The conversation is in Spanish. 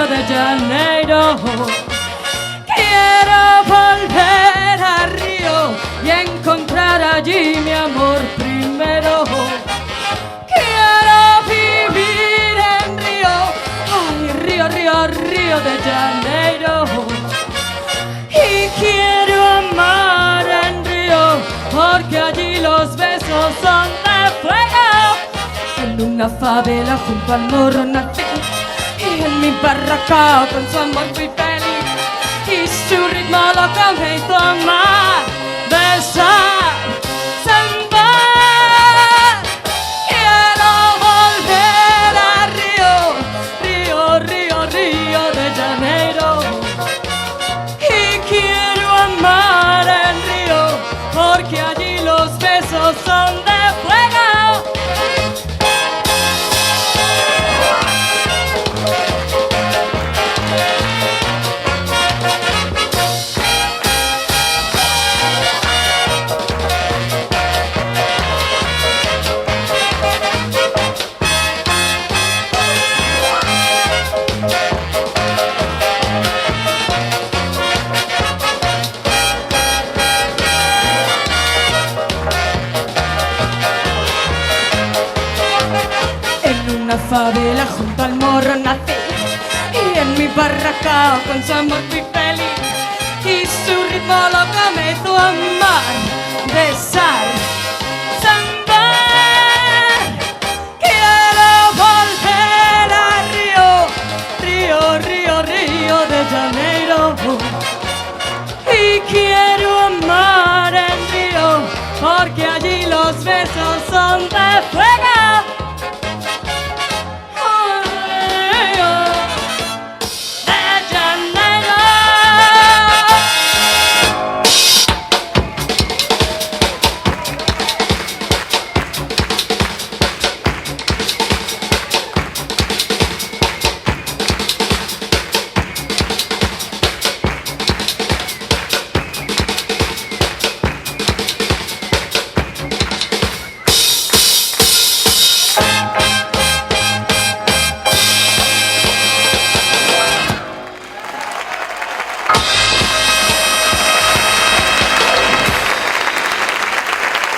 de Janeiro. Quiero volver a Río y encontrar allí mi amor primero. Quiero vivir en Río, ay, Río, Río, Río de Janeiro. Y quiero amar en Río, porque allí los besos son de fuego. En una favela junto al morro nací, y en mi barraca con su amor fui feliz. Y su ritmo lo que me hizo amar, besar, sambar. Quiero volver a Río, Río, Río, Río de Janeiro. Y quiero amar en Río, porque allí los besos son de fuego. En una favela junto al morro nací, y en mi barraca con su amor fui feliz. Y su ritmo lo que me hizo amar, besar,